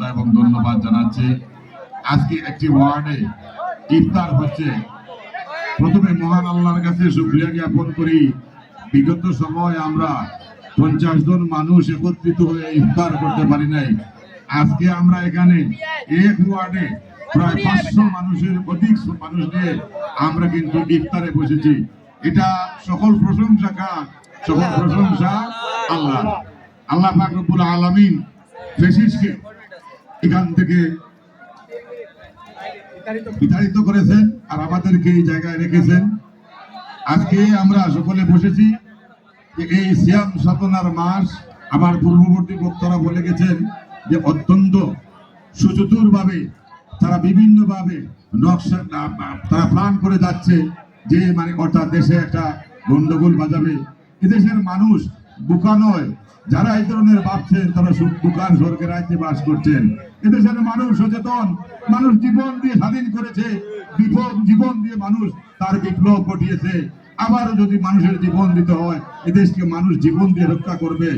শ্রদ্ধা এবং ধন্যবাদ জানাচ্ছি। আজকে একটি ওয়ার্ডে ইফতার হচ্ছে। প্রথমে মহান আল্লাহর কাছে শুকরিয়া জ্ঞাপন করি, বিগত সময় আমরা 50 জন মানুষ একত্রিত হয়ে ইফতার করতে পারি নাই। আজকে আমরা এখানে এক ওয়ার্ডে প্রায় 500 মানুষের অধিক মানুষ নিয়ে আমরা কিন্তু ইফতারে বসেছি। এটা সকল প্রশংসা সকল প্রশংসা আল্লাহ। আল্লাহ পাক রব্বুল আলামিন ফেসিসকে এখান থেকে বিতাড়িত করেছেন আর আমাদেরকে এই জায়গায় রেখেছেন। আজকে আমরা সকলে বসেছি যে এই সিয়াম সাধনার মাস, আমার পূর্ববর্তী বক্তারা বলে গেছেন যে অত্যন্ত সুচতুর ভাবে তারা বিভিন্ন ভাবে নকশা তারা প্ল্যান করে যাচ্ছে যে মানে অর্থাৎ দেশে একটা গন্ডগোল বাজাবে। এদেশের মানুষ বোকা নয়, যারা এই ধরনের ভাবছেন তারা বুকার স্বর্গের রাজ্যে বাস করছেন। এদেশের মানুষ সচেতন, মানুষ জীবন দিয়ে স্বাধীন করেছে, জীবন দিয়ে মানুষ তার বিপ্লব ঘটিয়েছে। আবারও যদি মানুষের জীবন দিতে হয়, এদেশকে মানুষ জীবন দিয়ে রক্ষা করবে,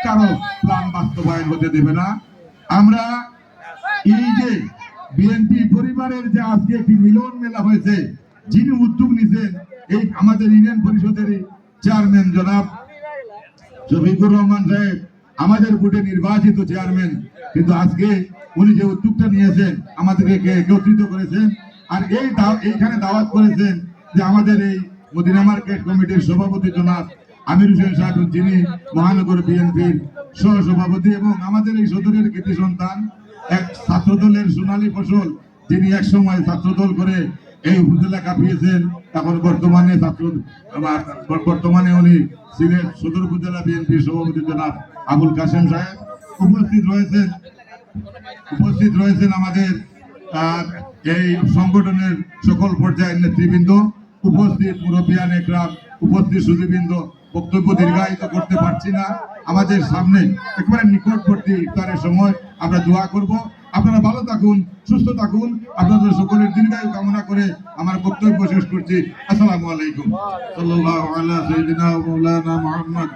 কারো প্ল্যান বাস্তবায়ন হতে দেবে না। আমরা এই যে বিএনপি পরিবারের যে আজকে একটি মিলন মেলা হয়েছে, যিনি উদ্যোগ নিয়েছেন এই আমাদের ইউনিয়ন পরিষদের চেয়ারম্যান জনাব শফিকুর রহমান সাহেব, আমাদের ভোটে নির্বাচিত চেয়ারম্যান, কিন্তু আজকে উনি যে উদ্যোগটা নিয়েছেন আমাদেরকে একত্রিত করেছেন আর এইখানে দাওয়াত করেছেন যে আমাদের এই মদিনা মার্কেট কমিটির সভাপতি জনাব আমির হোসেন সাহেব, যিনি মহানগর বিএনপির সহ সভাপতি এবং আমাদের এই সদরের কৃতি সন্তান, এক ছাত্রদলের সোনালী ফসল, যিনি এক সময় ছাত্রদল করে এই উপজেলা কাঁপিয়েছেন। এখন বর্তমানে উনি সিলেট সদর উপজেলা বিএনপির সভাপতি জনাব আবুল কাসেম সাহেব উপস্থিত রয়েছেন আমাদের এই সংগঠনের সকল পর্যায়ের নেতৃবৃন্দ, উপস্থিত মুরব্বিয়ান একরাম, উপস্থিত সুধীবৃন্দ। বক্তব্য দীর্ঘায়িত করতে পারছি না, আমাদের সামনে একেবারে নিকটবর্তী ইফতারের সময় আমরা দোয়া করব। আপনারা ভালো থাকুন, সুস্থ থাকুন, আপনাদের সকলের দীর্ঘায়ু কামনা করে আমার বক্তব্য শেষ করছি। আসসালামু আলাইকুম। সাল্লাল্লাহু আলা সাইয়্যিদিনা ওয়া মাওলানা মুহাম্মদ।